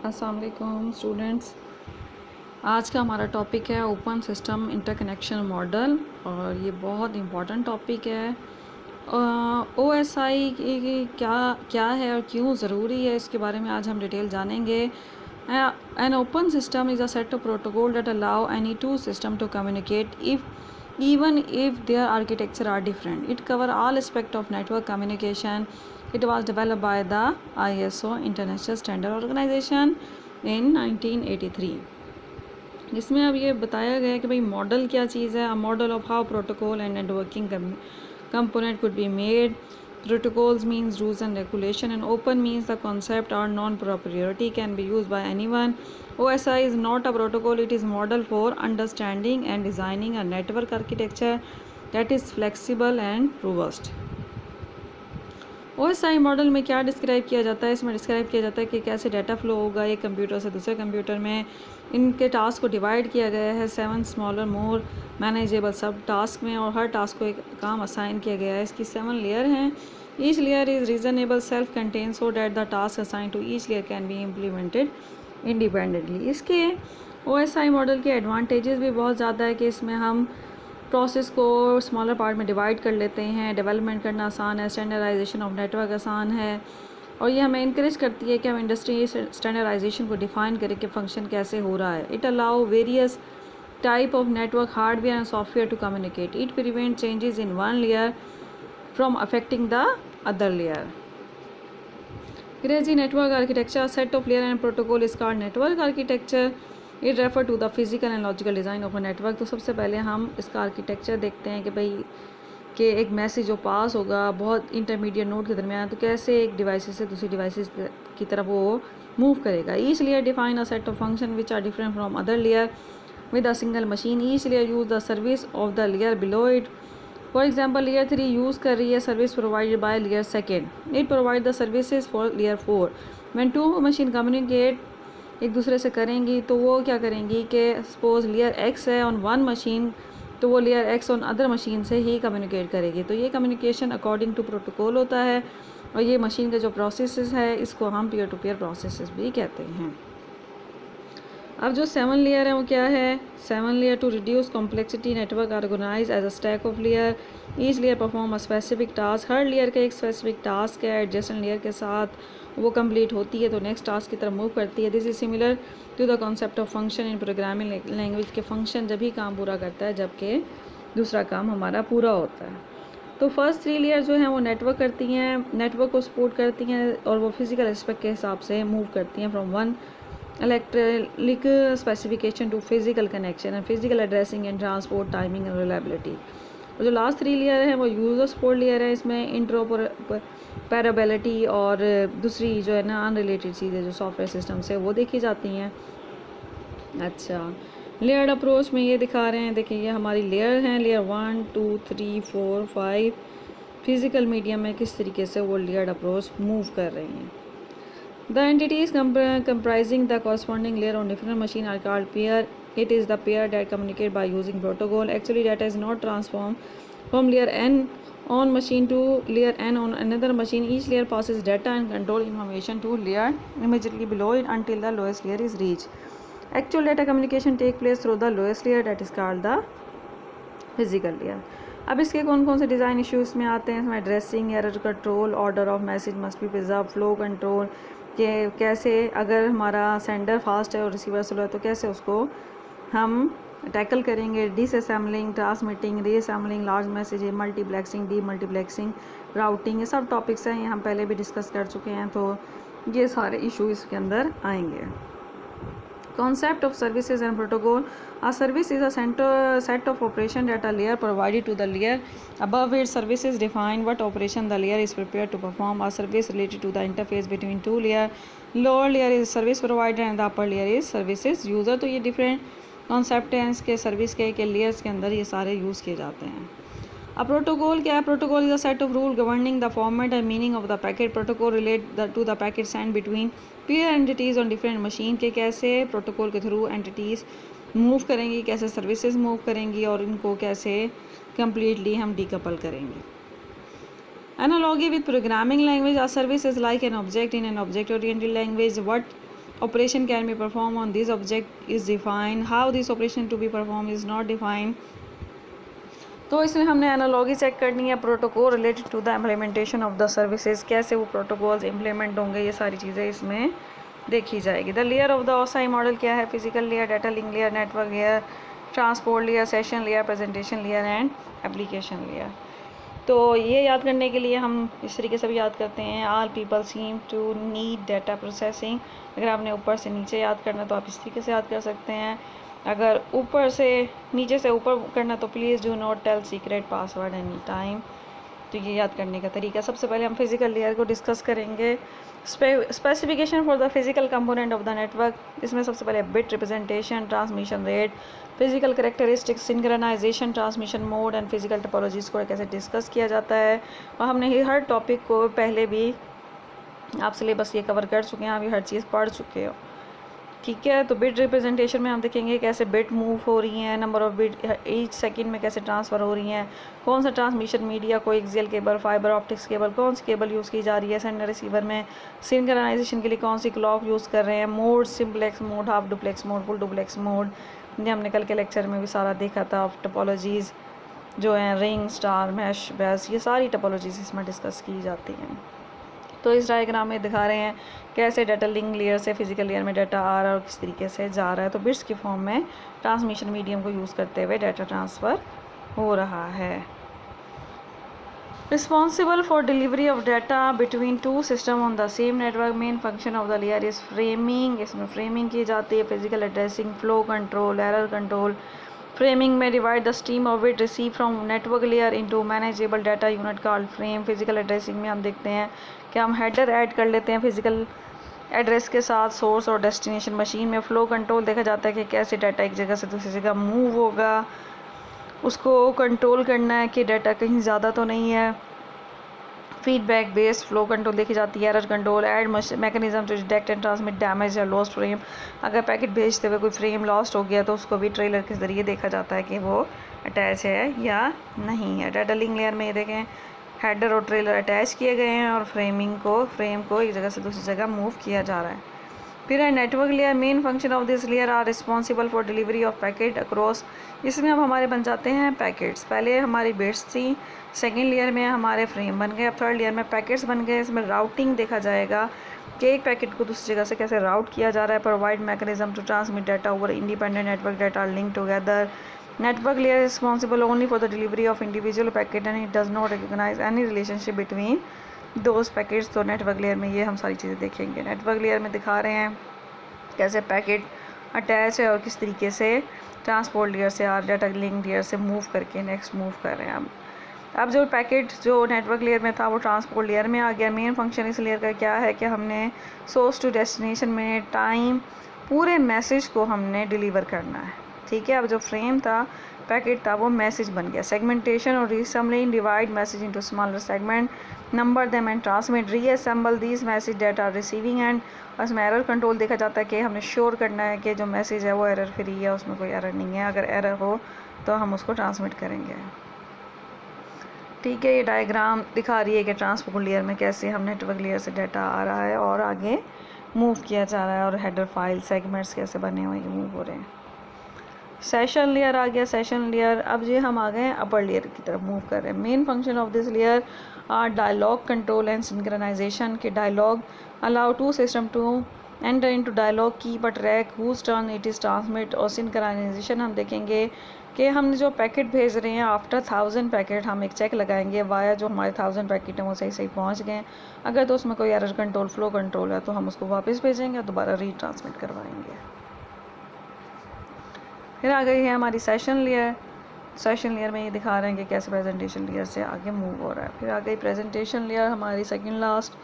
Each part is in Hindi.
अस्सलाम वालेकुम स्टूडेंट्स। आज का हमारा टॉपिक है ओपन सिस्टम इंटरकनेक्शन मॉडल और ये बहुत इम्पॉर्टेंट टॉपिक है। OSI की क्या क्या है और क्यों ज़रूरी है, इसके बारे में आज हम डिटेल जानेंगे। An open system is a set of protocol that allow any two system to communicate even if their architecture are different. It cover all aspect of network communication. It was developed by the ISO International Standard Organization in 1983. इसमें अब ये बताया गया है कि भाई मॉडल क्या चीज़ है। A model of how protocol and networking component could be made. Protocols means rules and regulation, and open means the concept or non-proprietary can be used by anyone. OSI is not a protocol, it is model for understanding and designing a network architecture that is flexible and robust. OSI model में क्या डिस्क्राइब किया जाता है? इसमें डिस्क्राइब किया जाता है कि कैसे डाटा फ्लो होगा एक कंप्यूटर से दूसरे कंप्यूटर में। इनके टास्क को डिवाइड किया गया है 7 स्मॉलर मोर मैनेजेबल सब टास्क में, और हर टास्क को एक काम असाइन किया गया है। इसकी 7 लेयर हैं। Each layer is reasonable self contain so that the task assign to each layer can be implemented independently. इसके OSI मॉडल के एडवांटेजेस भी बहुत ज़्यादा है कि इसमें हम प्रोसेस को स्मॉलर पार्ट में डिवाइड कर लेते हैं, डेवलपमेंट करना आसान है, स्टैंडर्डाइजेशन ऑफ नेटवर्क आसान है, और ये हमें इंकरेज करती है कि हम इंडस्ट्री स्टैंडर्डाइजेशन को डिफ़ाइन करें कि फ़ंक्शन कैसे हो रहा है। It allow various type of network hardware and software to communicate. It prevent changes in one layer from affecting the other layer. Crazy network architecture, a set of layer and protocol is called network architecture. It refer to the physical and logical design of a network. तो सबसे पहले हम इसका आर्किटेक्चर देखते हैं कि भाई कि एक मैसेज जो पास होगा बहुत इंटरमीडिएट नोड के दरमियान, तो कैसे एक डिवाइस से दूसरी डिवाइस की तरफ वो मूव करेगा. Each layer define a set of function which are different from other layer with a single machine. Each layer use the service of the layer below it. For example, layer 3 use कर रही है service provided by layer second. It provide the services for layer 4. When two machine communicate एक दूसरे से करेंगी तो वो क्या करेंगी कि सपोज लेयर एक्स है ऑन वन मशीन, तो वो layer x on other machine से ही कम्युनिकेट करेगी. तो ये कम्युनिकेशन अकॉर्डिंग टू प्रोटोकॉल होता है, और ये मशीन के जो प्रोसेसेस है इसको हम पीयर टू पीयर प्रोसेसेस भी कहते हैं. अब जो 7 लेयर है वो क्या है? 7 layer to reduce complexity network organize as a stack of layer. Each layer perform a specific task. हर लेयर का एक स्पेसिफिक टास्क है. एडजेसेंट लेयर के साथ वो कंप्लीट होती है तो नेक्स्ट टास्क की तरफ मूव करती है. This is similar to the concept of function in programming language के फंक्शन जब ही काम पूरा करता है जबकि दूसरा काम हमारा पूरा होता है. तो फर्स्ट 3 लेयर जो हैं वो नेटवर्क करती हैं, नेटवर्क को सपोर्ट करती हैं, और वो फिजिकल एस्पेक्ट के हिसाब से मूव करती हैं from one electric specification to physical connection and physical addressing and transport timing and reliability. और जो लास्ट 3 लेयर है वो यूज़र सपोर्ट लेयर है. इसमें इंटरऑपरेबिलिटी और दूसरी जो है ना अनरिलेटेड चीज़ें जो सॉफ्टवेयर सिस्टम से वो देखी जाती हैं. अच्छा, लेयर्ड अप्रोच में ये दिखा रहे हैं, देखिए ये हमारी लेयर हैं. लेयर 1 2 3 4 5 फिज़िकल मीडियम में किस तरीके से वो लेयर्ड अप्रोच मूव कर रही हैं. The entities comprising the corresponding layer on different machine are called pair. It is the pair that communicate by using protocol. Actually, data is not transformed from layer n on machine to layer n on another machine. Each layer passes data and control information to layer immediately below it until the lowest layer is reached. Actual data communication take place through the lowest layer that is called the physical layer. अब इसके कौन कौन से डिज़ाइन इश्यूज़ में आते हैं? इसमें addressing, error control, order of message must be preserve, flow control कि कैसे अगर हमारा सेंडर फास्ट है और रिसीवर स्लो है तो कैसे उसको हम टैकल करेंगे. डिसअसेंबलिंग, transmitting, reassembling, large message, multiplexing, D multiplexing, routing, ये सब टॉपिक्स हैं, ये हम पहले भी डिस्कस कर चुके हैं, तो ये सारे इशू इसके अंदर आएंगे. Concept of services and protocol. A service is a set of operation that a layer provided to the layer above it. Services define what operation the layer is prepared to perform. A service related to the interface between two layer. Lower layer is service provider and the upper layer is services user. तो ये different concept हैं इसके सर्विस के layers के अंदर ये सारे यूज़ किए जाते हैं. A protocol क्या है? Protocol is a set of rule governing the format and meaning of the packet. Protocol relate to the packet sent between peer entities on different machine के कैसे protocol के थ्रू entities मूव करेंगी, कैसे सर्विसेज मूव करेंगी, और इनको कैसे completely हम decouple करेंगे. Analogy with programming language. A service is like an object in an object oriented language. What operation can be performed on this object is defined, how this operation to be performed is not defined। तो इसमें हमने एनालॉजी चेक करनी है, protocol related to the implementation of the services, कैसे वो प्रोटोकॉल्स इम्प्लीमेंट होंगे, ये सारी चीज़ें इसमें देखी जाएगी। The layer of the OSI model क्या है? Physical layer, data link layer, network layer, transport layer, session layer, presentation layer and application layer. तो ये याद करने के लिए हम इस तरीके से भी याद करते हैं, all people seem to need data processing. अगर आपने ऊपर से नीचे याद करना तो आप इस तरीके से याद कर सकते हैं, अगर ऊपर से नीचे से ऊपर करना तो please do not tell secret password any time. तो ये याद करने का तरीका। सबसे पहले हम फिजिकल लेयर को डिस्कस करेंगे। Specification for the physical component of the network. इसमें सबसे पहले bit representation, transmission rate, physical characteristics, synchronization, transmission mode and physical topologies को कैसे डिस्कस किया जाता है। और हमने ये हर टॉपिक को पहले भी आप सिलेबस ये कवर कर चुके हैं, आप ये हर चीज़ पढ़ चुके हो, ठीक है। तो बिट रिप्रेजेंटेशन में हम देखेंगे कैसे बिट मूव हो रही हैं, number of bit each second में कैसे ट्रांसफ़र हो रही हैं, कौन सा transmission media, coaxial cable, fibre optics cable, कौन सी केबल यूज़ की जा रही है, सेंडर रिसीवर में सिंक्रोनाइजेशन के लिए कौन सी क्लॉक यूज़ कर रहे हैं, mode, simplex mode, half duplex mode, full duplex mode. ये हमने कल के लेक्चर में भी सारा देखा था। ऑफ टोपोलॉजीज़ जो हैं, रिंग, स्टार, मैश, बेस, ये सारी टोपोलॉजीज़ इसमें डिस्कस की जाती हैं। तो इस डायग्राम में दिखा रहे हैं कैसे डाटा लिंक लेयर से फिजिकल लेयर में डाटा आ रहा है और किस तरीके से जा रहा है। तो बिट्स की फॉर्म में ट्रांसमिशन मीडियम को यूज़ करते हुए डाटा ट्रांसफ़र हो रहा है। Responsible for delivery of data between two system on the same network. Main function of the layer is framing. इसमें फ्रेमिंग की जाती है, physical addressing, flow control, error control. Framing में divide the stream of bit receive from network layer into manageable data unit called frame. Physical addressing में हम देखते हैं कि हम हेडर ऐड कर लेते हैं फिजिकल एड्रेस के साथ, सोर्स और डेस्टिनेशन। मशीन में फ़्लो कंट्रोल देखा जाता है कि कैसे डाटा एक जगह से दूसरी जगह मूव होगा, उसको कंट्रोल करना है कि डाटा कहीं ज़्यादा तो नहीं है। फीडबैक बेस्ड फ्लो कंट्रोल देखी जाती है। Error control, add mechanism to detect and transmit damage या लॉस्ट फ्रेम। अगर पैकेट भेजते हुए कोई फ्रेम लॉस्ट हो गया तो उसको भी ट्रेलर के ज़रिए देखा जाता है कि वो अटैच है या नहीं है। डाटा लिंक लेयर में ये देखें, हेडर और ट्रेलर अटैच किए गए हैं और फ्रेम को एक जगह से दूसरी जगह मूव किया जा रहा है। फिर है network layer. Main function of this layer are responsible for delivery of packet across. इसमें अब हमारे बन जाते हैं पैकेट्स। पहले हमारी बिट्स थी, सेकेंड लेयर में हमारे फ्रेम बन गए, अब थर्ड लेयर में पैकेट्स बन गए। इसमें राउटिंग देखा जाएगा कि एक पैकेट को दूसरी जगह से कैसे राउट किया जा रहा है। Provide mechanism to transmit data over independent network data link together. Network layer is responsible only for the delivery of individual packet and it does not recognize any relationship between those packets। तो नेटवर्क लेयर में ये हम सारी चीज़ें देखेंगे। नेटवर्क लेयर में दिखा रहे हैं कैसे पैकेट अटैच है और किस तरीके से ट्रांसपोर्ट लेयर से और डाटा लिंक लेयर से मूव करके नेक्स्ट मूव कर रहे हैं। अब जो पैकेट जो नेटवर्क लेयर में था वो ट्रांसपोर्ट लेयर में आ गया। मेन फंक्शन इस लेयर का क्या है कि हमने सोर्स टू डेस्टिनेशन में टाइम पूरे मैसेज को हमने डिलीवर करना है, ठीक है। अब जो फ्रेम था, पैकेट था, वो मैसेज बन गया। सेगमेंटेशन और reassembling, divide message into smaller segment, number them and transmit, reassemble these message data receiving end. और इसमें एरर कंट्रोल देखा जाता है कि हमने श्योर करना है कि जो मैसेज है वो एरर फ्री है, उसमें कोई एरर नहीं है। अगर एरर हो तो हम उसको ट्रांसमिट करेंगे, ठीक है। ये डायग्राम दिखा रही है कि ट्रांसपोर्ट लेयर में कैसे हम नेटवर्क लेयर से डाटा आ रहा है और आगे मूव किया जा रहा है और हेडर फाइल सेगमेंट्स कैसे बने हुए मूव हो रहे हैं। सेशन लेयर आ गया। सेशन लेयर, अब ये हम आ गए हैं अपर लेयर की तरफ मूव कर रहे हैं। Main function of this layer are dialogue control and synchronization के dialogue allow two system to enter into dialogue keep a track whose turn it is transmit. और सिंक्रोनाइजेशन हम देखेंगे कि हमने जो पैकेट भेज रहे हैं आफ्टर 1000 पैकेट हम एक चेक लगाएंगे वाया जो हमारे 1000 पैकेट हैं वो सही सही पहुंच गए। अगर तो उसमें कोई एरर कंट्रोल, फ्लो कंट्रोल है तो हम उसको वापस भेजेंगे, दोबारा रीट्रांसमिट करवाएंगे। फिर आ गई है हमारी सेशन लेयर। सेशन लेयर में ये दिखा रहे हैं कि कैसे प्रेजेंटेशन लेयर से आगे मूव हो रहा है। फिर आ गई प्रेजेंटेशन लेयर, हमारी second last.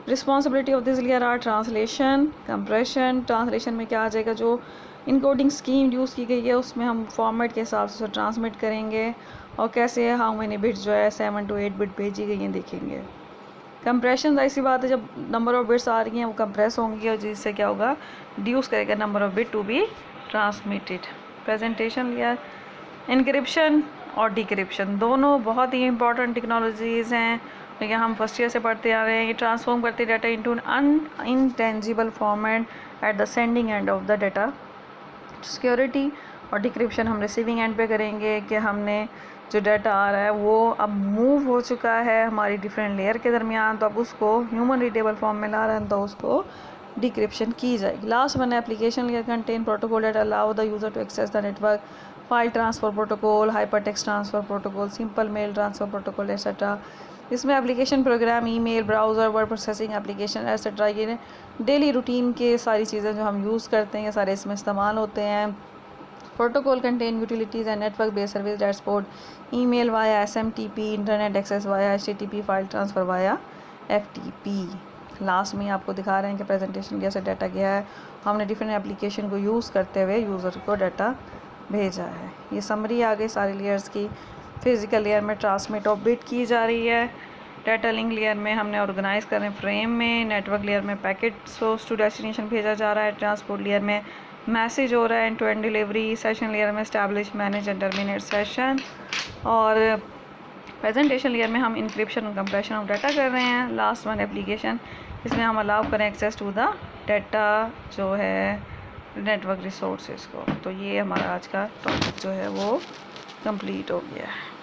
Responsibility of this layer are translation, compression. Translation में क्या आ जाएगा, जो इनकोडिंग स्कीम यूज़ की गई है उसमें हम फॉर्मेट के हिसाब से ट्रांसमिट करेंगे और कैसे हाउ मैनी बिट्स जो है 7 to 8 बिट भेजी गई हैं देखेंगे। कंप्रेशन ऐसी बात है, जब नंबर ऑफ बिट्स आ रही हैं वो कंप्रेस होंगी और जिससे क्या होगा, रिड्यूस करेगा number of bit to be transmitted. Presentation layer, encryption और डिक्रिप्शन दोनों बहुत ही इंपॉर्टेंट टेक्नोलॉजीज़ हैं ठीक है, हम फर्स्ट ईयर से पढ़ते आ रहे हैं। ये ट्रांसफॉर्म करते data into an intangible format at the sending end of the data. Security और डिक्रिप्शन हम रिसीविंग एंड पे करेंगे कि हमने जो डाटा आ रहा है वो अब मूव हो चुका है हमारी डिफरेंट लेयर के दरमियान, तो अब उसको ह्यूमन रीडेबल फॉर्म में ला रहे हैं, तो उसको डिक्रिप्शन की जाएगी। Last one application layer contain protocol that allow the user to access the network, file transfer protocol, hyper text transfer protocol, simple mail transfer protocol etcetera. इसमें application program, email, browser, word processing application etcetera, ये डेली रूटीन के सारी चीज़ें जो हम यूज़ करते हैं ये सारे इसमें इस्तेमाल होते हैं। Protocol contain utilities and network based service that support email via SMTP, internet access via HTTP, file transfer via FTP। Last में आपको दिखा रहे हैं कि प्रेजेंटेशन कैसे डाटा गया है, हमने डिफरेंट एप्लीकेशन को यूज़ करते हुए यूज़र को डाटा भेजा है। ये समरी आ गई सारी लेयर्स की। फिज़िकल लेयर में ट्रांसमिट और बिट की जा रही है, डाटा लिंक लेयर में हमने ऑर्गेनाइज कर रहे हैं फ्रेम में, नेटवर्क लेयर में पैकेट सोर्स टू डेस्टिनेशन भेजा जा रहा है, ट्रांसपोर्ट लेयर में मैसेज हो रहा है end to end delivery, session layer में establish, manage and terminate session, और प्रेजेंटेशन लेयर में हम इंक्रिप्शन और कंप्रेशन ऑफ डाटा कर रहे हैं। लास्ट वन एप्लीकेशन, इसमें हम अलाउ करें एक्सेस टू द डाटा जो है नेटवर्क रिसोर्सेज को। तो ये हमारा आज का टॉपिक जो है वो कंप्लीट हो गया है।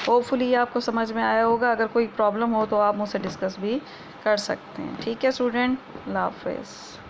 होपफुली ये आपको समझ में आया होगा। अगर कोई प्रॉब्लम हो तो आप मुझसे डिस्कस भी कर सकते हैं। ठीक है स्टूडेंट, अल्लाह हाफ़िज़।